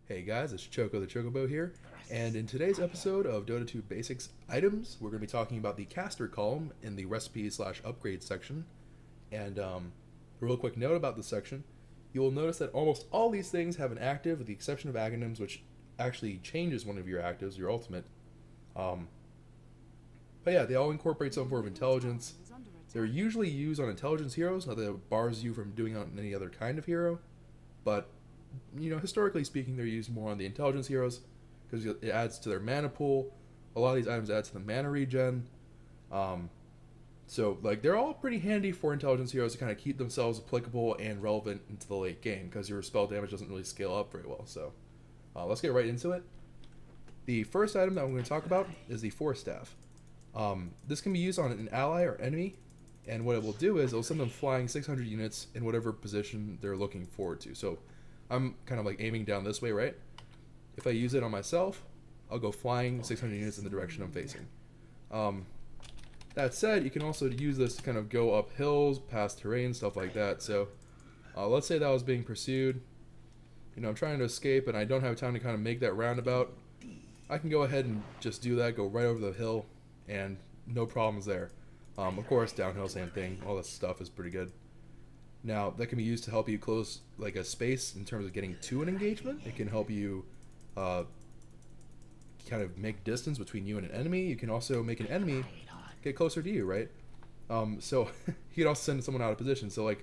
Hey guys, it's Choco the Chocobo here, and in today's episode of Dota 2 Basics Items, we're going to be talking about the caster column in the recipe slash upgrade section. And a real quick note about this section, you will notice that almost all these things have an active with the exception of Aganems, which actually changes one of your actives, your ultimate. Um, but yeah, they all incorporate some form of intelligence. They're usually used on intelligence heroes, not that it bars you from doing it on any other kind of hero, but historically speaking, they're used more on the intelligence heroes because it adds to their mana pool. A lot of these items add to the mana regen. So they're all pretty handy for intelligence heroes to kind of keep themselves applicable and relevant into the late game because your spell damage doesn't really scale up very well. So let's get right into it. The first item that I'm going to talk about is the Force Staff. This can be used on an ally or enemy, and what it will do is it'll send them flying 600 units in whatever position they're looking forward to. So I'm kind of aiming down this way, right? If I use it on myself, I'll go flying 600 units in the direction I'm facing. That said, you can also use this to kind of go up hills, past terrain, stuff like that. So let's say that I was being pursued. I'm trying to escape and I don't have time to kind of make that roundabout. I can go ahead and just do that, go right over the hill, and no problems there. Of course, downhill, same thing. All this stuff is pretty good. Now, that can be used to help you close a space in terms of getting to an engagement. It can help you kind of make distance between you and an enemy. You can also make an enemy get closer to you, right? So you can also send someone out of position. So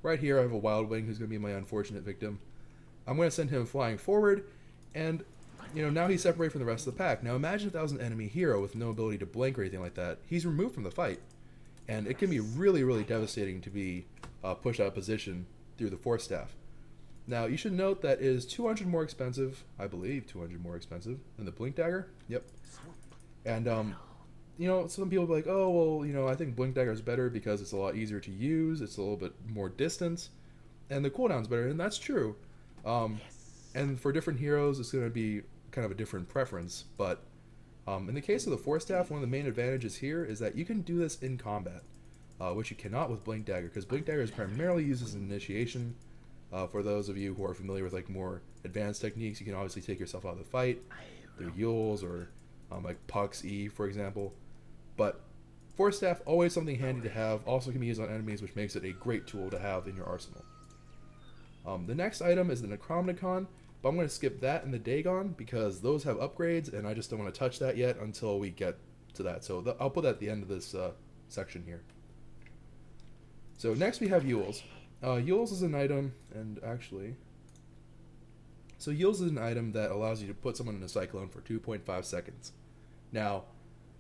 right here I have a Wild Wing who's going to be my unfortunate victim. I'm going to send him flying forward, and now he's separated from the rest of the pack. Now imagine if that was an enemy hero with no ability to blink or anything like that. He's removed from the fight, and it can be really, really devastating to be pushed out of position through the Force Staff. Now, you should note that it is 200 more expensive, I believe 200 more expensive than the Blink Dagger. Yep. And, some people will be like, oh, well, I think Blink Dagger is better because it's a lot easier to use, it's a little bit more distance, and the cooldown's better, and that's true. And for different heroes, it's going to be kind of a different preference, but in the case of the Force Staff, one of the main advantages here is that you can do this in combat. Which you cannot with Blink Dagger, because Blink Dagger is primarily used as an initiation. For those of you who are familiar with more advanced techniques, you can obviously take yourself out of the fight through Yules or Puck's E, for example. But Force Staff, always something handy to have, also can be used on enemies, which makes it a great tool to have in your arsenal. The next item is the Crom Nakhon, but I'm going to skip that and the Dagon because those have upgrades, and I just don't want to touch that yet until we get to that. So I'll put that at the end of this section here. So next we have Yules. Yules is an item, and Yules is an item that allows you to put someone in a cyclone for 2.5 seconds. Now,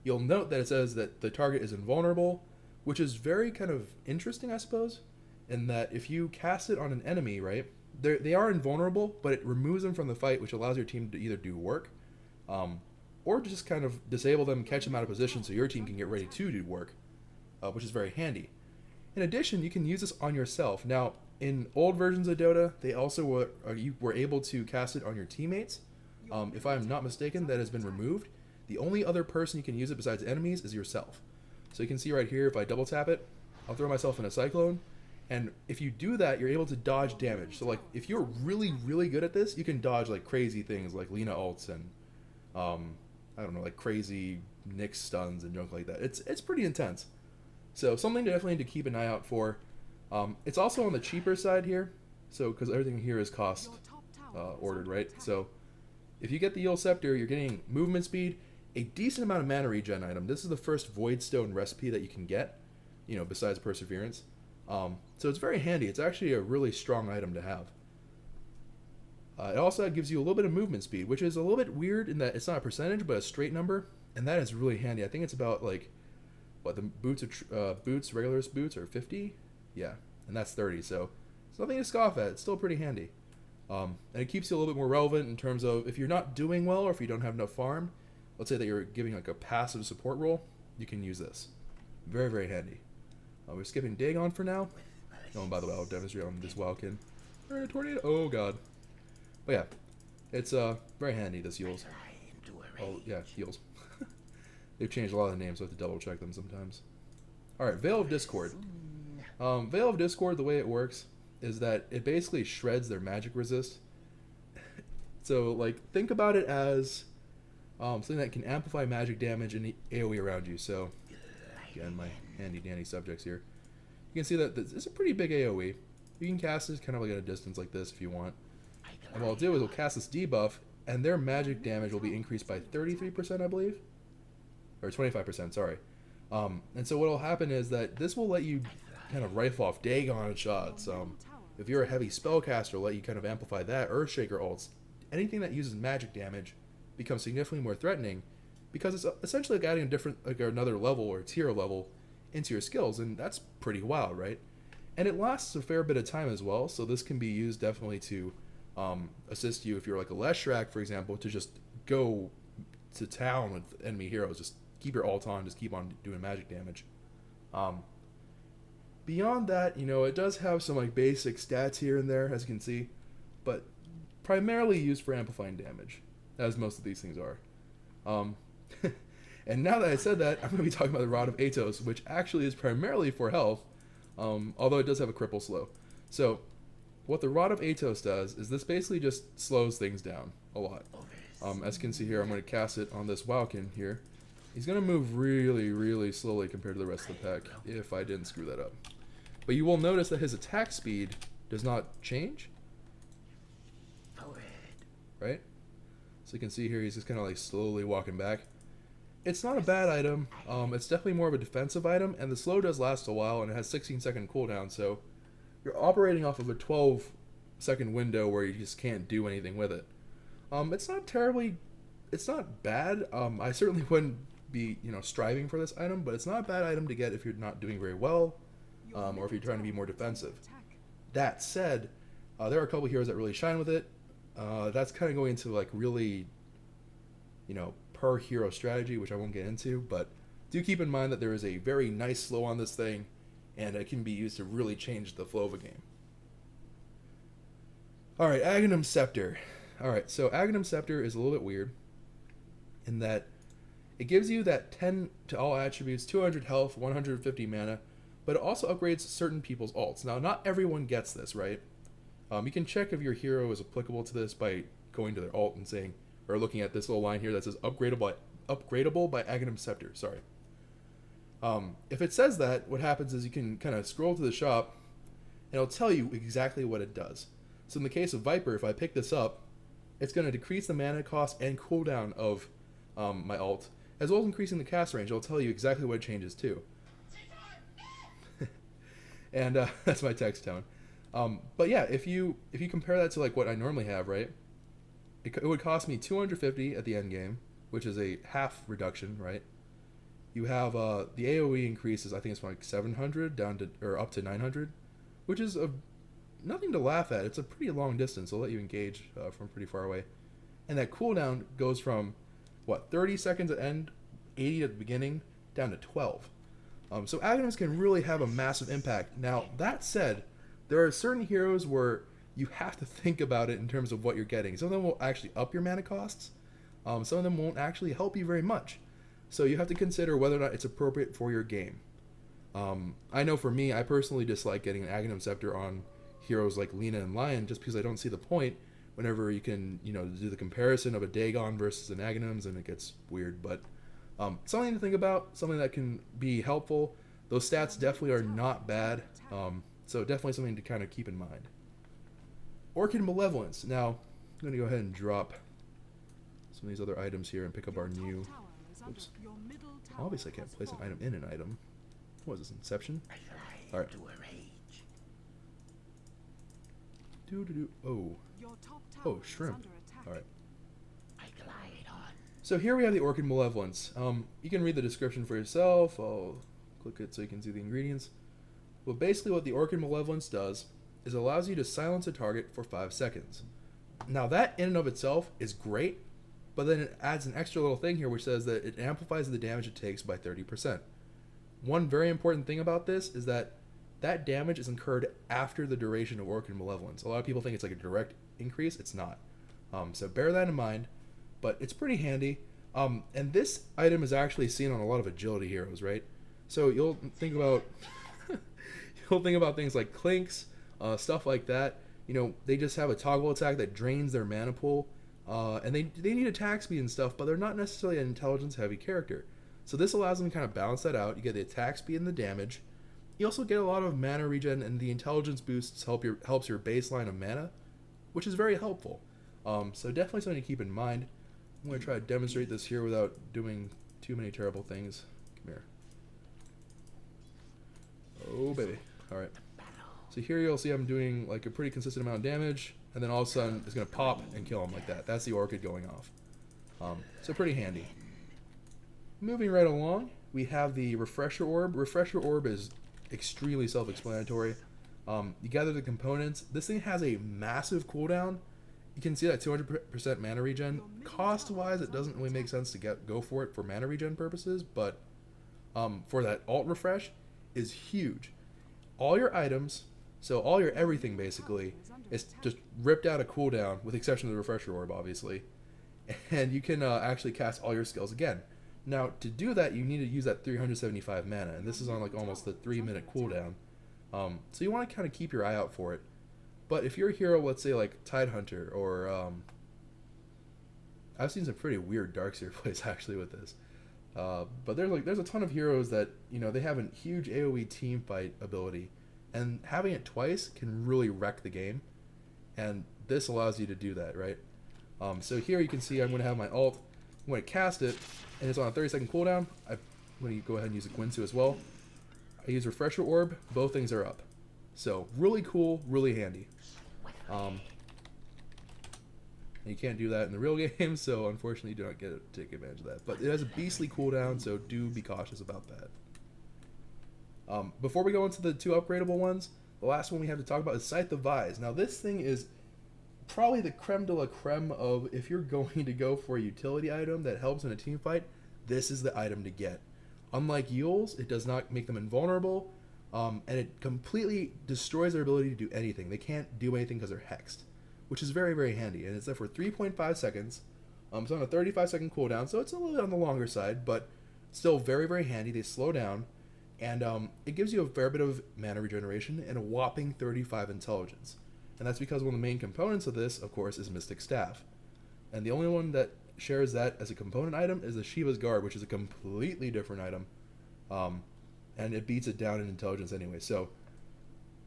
you'll note that it says that the target is invulnerable, which is very kind of interesting, I suppose, in that if you cast it on an enemy, right, they are invulnerable, but it removes them from the fight, which allows your team to either do work, or just kind of disable them, catch them out of position so your team can get ready to do work, which is very handy. In addition, you can use this on yourself. Now, in old versions of Dota, they also you were able to cast it on your teammates. If I'm not mistaken, that has been removed. The only other person you can use it besides enemies is yourself. So you can see right here, if I double tap it, I'll throw myself in a cyclone. And if you do that, you're able to dodge damage. So if you're really, really good at this, you can dodge crazy things like Lina ults and I don't know, crazy Nyx stuns and junk like that. It's pretty intense. So something definitely to keep an eye out for. It's also on the cheaper side here, so because everything here is cost ordered, right? So if you get the Ganem Scepter, you're getting movement speed, a decent amount of mana regen item. This is the first Void Stone recipe that you can get, besides Perseverance. So it's very handy. It's actually a really strong item to have. It also gives you a little bit of movement speed, which is a little bit weird in that it's not a percentage, but a straight number, and that is really handy. I think it's about the boots, regular boots are 50? Yeah, and that's 30, so it's nothing to scoff at. It's still pretty handy. And it keeps you a little bit more relevant in terms of if you're not doing well or if you don't have enough farm, let's say that you're giving a passive support role, you can use this. Very, very handy. We're skipping Dagon for now. Oh, and by the way, I'll demonstrate on this Wildkin. Tornado, oh god. But yeah, it's very handy, this Yules. Oh, yeah, Yules. They've changed a lot of the names, so I have to double check them sometimes. Alright, Veil of Discord. Veil of Discord, the way it works is that it basically shreds their magic resist. So like think about it as something that can amplify magic damage and the AoE around you. So again, my handy dandy subjects here. You can see that this is a pretty big AoE. You can cast it kind of like at a distance like this if you want. And what I'll do is I'll cast this debuff, and their magic damage will be increased by 33%, I believe, or 25%. Sorry. And so what will happen is that this will let you kind of rifle off Dagon shots. If you're a heavy spellcaster, let you kind of amplify that. Earthshaker ults, anything that uses magic damage becomes significantly more threatening because it's essentially like adding a different, like another level or tier level into your skills, and that's pretty wild, right? And it lasts a fair bit of time as well, so this can be used definitely to assist you if you're like a Leshrac, for example, to just go to town with enemy heroes. Just keep your ult on, just keep on doing magic damage. Beyond that, you know, it does have some like basic stats here and there, as you can see, but primarily used for amplifying damage, as most of these things are. And now that I said that, I'm going to be talking about the Rod of Atos, which actually is primarily for health, although it does have a cripple slow. So, what the Rod of Atos does is this basically just slows things down a lot. As you can see here, I'm going to cast it on this Wowkin here. He's going to move really, really slowly compared to the rest of the pack, if I didn't screw that up. But you will notice that his attack speed does not change. Right? So you can see here, he's just kind of like slowly walking back. It's not a bad item. It's definitely more of a defensive item, and the slow does last a while, and it has 16-second cooldown, so you're operating off of a 12-second window where you just can't do anything with it. It's not terribly, it's not bad. I certainly wouldn't be, you know, striving for this item, but it's not a bad item to get if you're not doing very well, or if you're trying to be more defensive. That said, there are a couple heroes that really shine with it. That's kind of going into like really, you know, per hero strategy, which I won't get into, but do keep in mind that there is a very nice slow on this thing, and it can be used to really change the flow of a game. Alright, Ganem Scepter. Alright, so Ganem Scepter is a little bit weird in that it gives you that 10 to all attributes, 200 health, 150 mana, but it also upgrades certain people's ults. Now, not everyone gets this, right? You can check if your hero is applicable to this by going to their ult and saying, or looking at this little line here that says upgradable by Ganem Scepter. Sorry. If it says that, what happens is you can kind of scroll to the shop, and it'll tell you exactly what it does. So in the case of Viper, if I pick this up, it's going to decrease the mana cost and cooldown of my ult, as well as increasing the cast range. It'll tell you exactly what it changes to. And that's my text tone. But yeah, if you compare that to like what I normally have, right? It would cost me 250 at the end game, which is a half reduction, right? You have the AoE increases. I think it's from like 700 down to or up to 900, which is nothing to laugh at. It's a pretty long distance. It'll let you engage from pretty far away, and that cooldown goes from what 30 seconds at end, 80 at the beginning, down to 12. So Aganems can really have a massive impact. Now that said, there are certain heroes where you have to think about it in terms of what you're getting. Some of them will actually up your mana costs. Some of them won't actually help you very much. So you have to consider whether or not it's appropriate for your game. I know for me, I personally dislike getting an Ganem Scepter on heroes like Lina and Lion just because I don't see the point whenever you can, you know, do the comparison of a Dagon versus an Aganems, and it gets weird. But something to think about, something that can be helpful. Those stats definitely are not bad. So definitely something to kind of keep in mind. Orchid Malevolence. Now, I'm going to go ahead and drop some of these other items here and pick up our new... Oops. Obviously I can't place an item in an item. What is this, Inception? Alright. Oh. Oh, shrimp. Alright. So here we have the Orchid Malevolence. You can read the description for yourself. I'll click it so you can see the ingredients. But basically what the Orchid Malevolence does is it allows you to silence a target for 5 seconds. Now that in and of itself is great, but then it adds an extra little thing here which says that it amplifies the damage it takes by 30%. One very important thing about this is that that damage is incurred after the duration of Orchid Malevolence. A lot of people think it's like a direct increase. It's not. So bear that in mind, but it's pretty handy. And this item is actually seen on a lot of agility heroes, right? So you'll think about things like Clinks, stuff like that. You know, they just have a toggle attack that drains their mana pool. And they need attack speed and stuff, but they're not necessarily an intelligence heavy character. So this allows them to kind of balance that out. You get the attack speed and the damage. You also get a lot of mana regen, and the intelligence boosts helps your baseline of mana, which is very helpful. So definitely something to keep in mind. I'm going to try to demonstrate this here without doing too many terrible things. Come here. Oh, baby. Alright. So here you'll see I'm doing like a pretty consistent amount of damage, and then all of a sudden it's going to pop and kill him like that. That's the Orchid going off. So pretty handy. Moving right along, we have the Refresher Orb. Refresher Orb is extremely self-explanatory. You gather the components. This thing has a massive cooldown. You can see that 200% mana regen. Cost-wise, it doesn't really make sense to go for it for mana regen purposes, but for that alt refresh is huge. All your items, so all your everything basically, is just ripped out of cooldown, with the exception of the Refresher Orb, obviously. And you can actually cast all your skills again. Now, to do that, you need to use that 375 mana, and this is on like almost the 3-minute cooldown. So you want to kind of keep your eye out for it. But if you're a hero, let's say like Tidehunter, or I've seen some pretty weird Darkseer plays actually with this. But there's a ton of heroes that, you know, they have a huge AoE team fight ability, and having it twice can really wreck the game. And this allows you to do that, right? So here you can see I'm going to have my ult. I'm going to cast it, and it's on a 30-second cooldown. I'm going to go ahead and use a Quinsu as well. I use Refresher Orb. Both things are up. So really cool, really handy. And you can't do that in the real game, so unfortunately you do not get to take advantage of that. But it has a beastly cooldown, so do be cautious about that. Before we go into the two upgradable ones, the last one we have to talk about is Scythe of Vise. Now this thing is probably the creme de la creme of, if you're going to go for a utility item that helps in a team fight, this is the item to get. Unlike Yules, it does not make them invulnerable, and it completely destroys their ability to do anything. They can't do anything because they're hexed, which is very, very handy. And it's there for 3.5 seconds. It's on a 35-second cooldown, so it's a little bit on the longer side, but still very, very handy. They slow down, and it gives you a fair bit of mana regeneration and a whopping 35 intelligence. And that's because one of the main components of this, of course, is Mystic Staff. And the only one that shares that as a component item is the Shiva's Guard, which is a completely different item. And it beats it down in intelligence anyway. So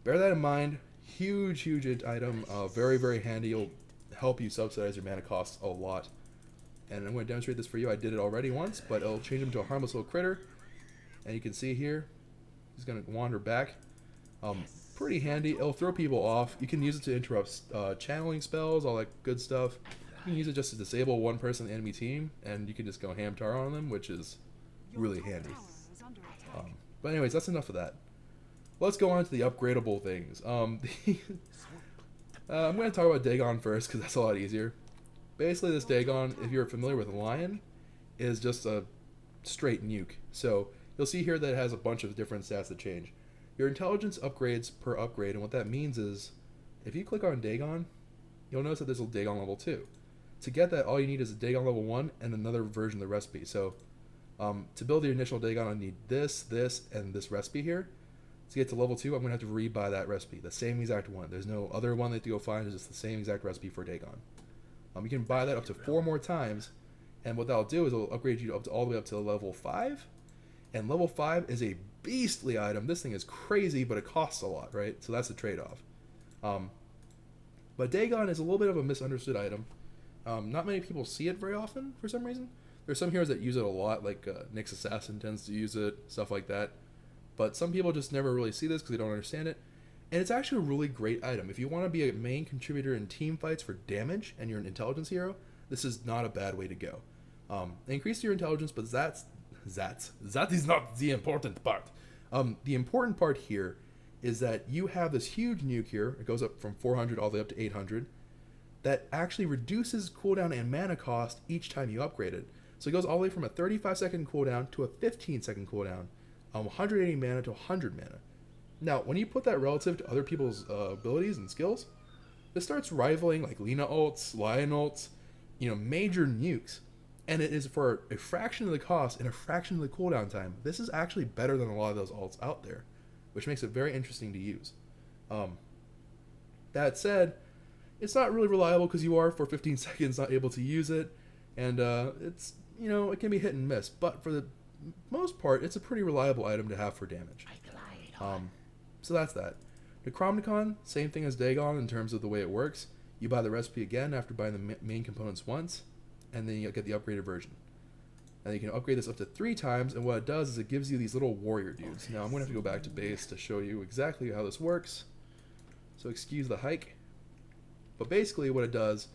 bear that in mind. Huge, huge item. Very, very handy. It'll help you subsidize your mana costs a lot. And I'm going to demonstrate this for you. I did it already once, but it'll change him to a harmless little critter. And you can see here, he's going to wander back. Pretty handy. It'll throw people off. You can use it to interrupt channeling spells, all that good stuff. You can use it just to disable one person in the enemy team, and you can just go ham-tar on them, which is really handy. But anyways, that's enough of that. Let's go on to the upgradable things. I'm going to talk about Dagon first, because that's a lot easier. Basically, this Dagon, if you're familiar with Lion, is just a straight nuke. So you'll see here that it has a bunch of different stats that change. Your intelligence upgrades per upgrade, and what that means is, if you click on Dagon, you'll notice that there's a Dagon level 2. To get that, all you need is a Dagon level 1 and another version of the recipe. So to build the initial Dagon, I need this, and this recipe here. To get to level 2, I'm going to have to rebuy that recipe, the same exact one. There's no other one that you have to go find, it's just the same exact recipe for Dagon. You can buy that up to 4 more times, and what that'll do is it'll upgrade you all the way up to level 5. And level 5 is a beastly item. This thing is crazy, but it costs a lot, right? So that's the trade-off. But Dagon is a little bit of a misunderstood item. Not many people see it very often for some reason. There's some heroes that use it a lot, like Nyx Assassin tends to use it, stuff like that. But some people just never really see this because they don't understand it. And it's actually a really great item. If you want to be a main contributor in team fights for damage and you're an intelligence hero, this is not a bad way to go. Increase your intelligence, but that is not the important part. The important part here is that you have this huge nuke here. It goes up from 400 all the way up to 800. That actually reduces cooldown and mana cost each time you upgrade it. So it goes all the way from a 35-second cooldown to a 15-second cooldown, 180 mana to 100 mana. Now, when you put that relative to other people's abilities and skills, this starts rivaling like Lina ults, Lion ults, major nukes. And it is for a fraction of the cost and a fraction of the cooldown time. This is actually better than a lot of those ults out there, which makes it very interesting to use. That said, It's not really reliable because you are for 15 seconds not able to use it, and it's, you know, it can be hit and miss, but for the most part, it's a pretty reliable item to have for damage. So that's that. The Crom Nakhon, same thing as Dagon in terms of the way it works. You buy the recipe again after buying the main components once, and then you get the upgraded version. And you can upgrade this up to 3 times, and what it does is it gives you these little warrior dudes. Now I'm going to have to go back to base to show you exactly how this works. So excuse the hike. But basically what it does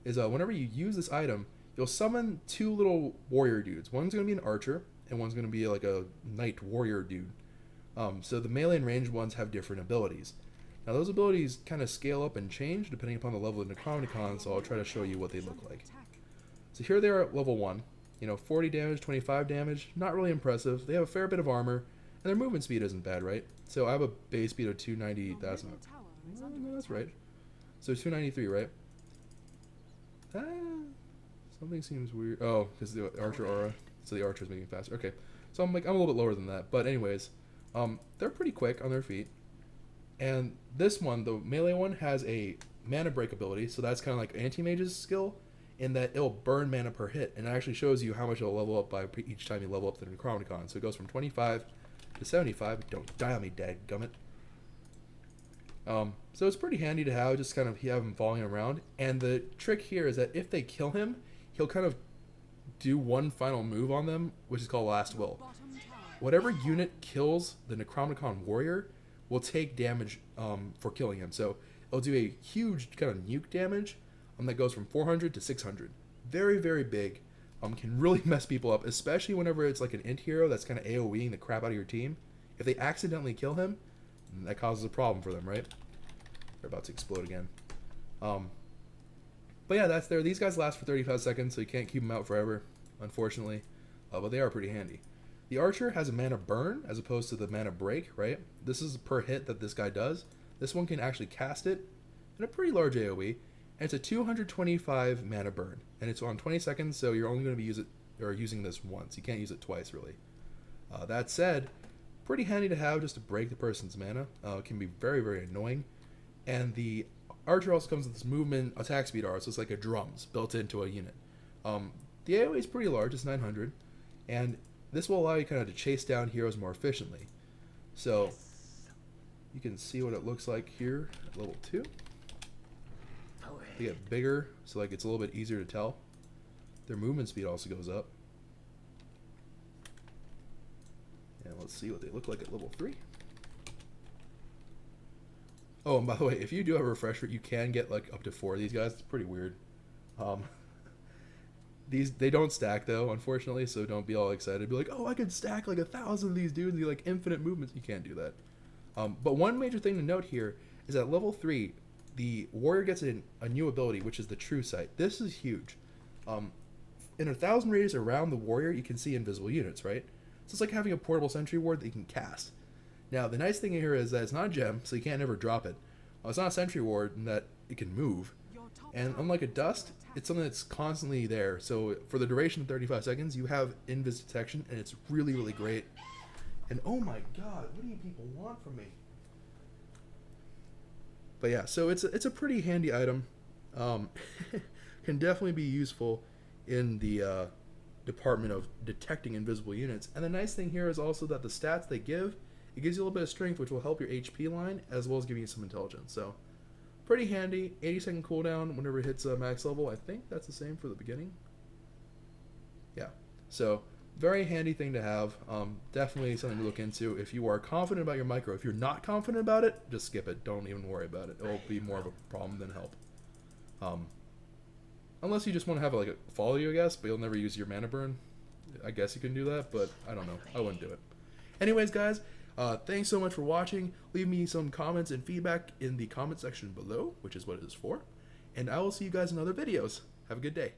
is whenever you use this item, you'll summon 2 little warrior dudes. One's going to be an archer, and one's going to be like a knight warrior dude. So the melee and ranged ones have different abilities. Now those abilities kind of scale up and change depending upon the level of the Crom Nakhon, so I'll try to show you what they look like. So here they are at level 1. You know, 40 damage, 25 damage, not really impressive. They have a fair bit of armor, and their movement speed isn't bad, right? So I have a base speed of 290, that's not... No, that's right. So 293, right? Something seems weird. Oh, because the archer aura. So the archer's making faster. Okay. So I'm a little bit lower than that. But anyways, they're pretty quick on their feet. And this one, the melee one, has a mana break ability. So that's kind of like anti-mage's skill, in that it'll burn mana per hit. And it actually shows you how much it'll level up by each time you level up the Crom Nakhon. So it goes from 25 to 75. Don't die on me, dadgummit. So it's pretty handy to have, just kind of have him following around. And the trick here is that if they kill him, he'll kind of do one final move on them, which is called Last Will. Whatever unit kills the Crom Nakhon warrior will take damage for killing him. So it'll do a huge kind of nuke damage that goes from 400 to 600. Very, very big. Can really mess people up, especially whenever it's like an int hero that's kind of AoEing the crap out of your team. If they accidentally kill him, that causes a problem for them, right? They're about to explode again. But yeah, that's there. These guys last for 35 seconds, so you can't keep them out forever, unfortunately. But they are pretty handy. The archer has a mana burn as opposed to the mana break, right? This is per hit that this guy does. This one can actually cast it in a pretty large AoE, and it's a 225 mana burn, and it's on 20 seconds, so you're only going to be using this once. You can't use it twice, really. That said, pretty handy to have just to break the person's mana. It can be very, very annoying. And the archer also comes with this movement attack speed aura, so it's like a drums built into a unit. The AoE is pretty large, it's 900, and this will allow you kind of to chase down heroes more efficiently. So you can see what it looks like here at level 2. They get bigger, so like it's a little bit easier to tell. Their movement speed also goes up. And let's see what they look like at level 3. Oh, and by the way, if you do have a refresher, you can get like up to 4 of these guys. It's pretty weird. They don't stack though, unfortunately, so don't be all excited. Be like, oh, I could stack like 1,000 of these dudes and do like infinite movements. You can't do that. But one major thing to note here is at level 3, the warrior gets a new ability, which is the True Sight. This is huge. In 1,000 radius around the warrior, you can see invisible units, right? So it's like having a portable sentry ward that you can cast. Now, the nice thing here is that it's not a gem, so you can't ever drop it. It's not a sentry ward in that it can move. And unlike a dust, it's something that's constantly there. So for the duration of 35 seconds, you have invis detection, and it's really, really great. And oh my god, what do you people want from me? But yeah, so it's a pretty handy item. Can definitely be useful in the department of detecting invisible units. And the nice thing here is also that the stats they give, it gives you a little bit of strength, which will help your HP line, as well as giving you some intelligence. So pretty handy. 80-second cooldown whenever it hits max level. I think that's the same for the beginning. Yeah. So very handy thing to have. Definitely something to look into. If you are confident about your micro, if you're not confident about it, just skip it. Don't even worry about it. It will be more of a problem than help. Unless you just want to have like a follow you, I guess, but you'll never use your mana burn. I guess you can do that, but I don't know. I wouldn't do it. Anyways, guys, thanks so much for watching. Leave me some comments and feedback in the comment section below, which is what it is for. And I will see you guys in other videos. Have a good day.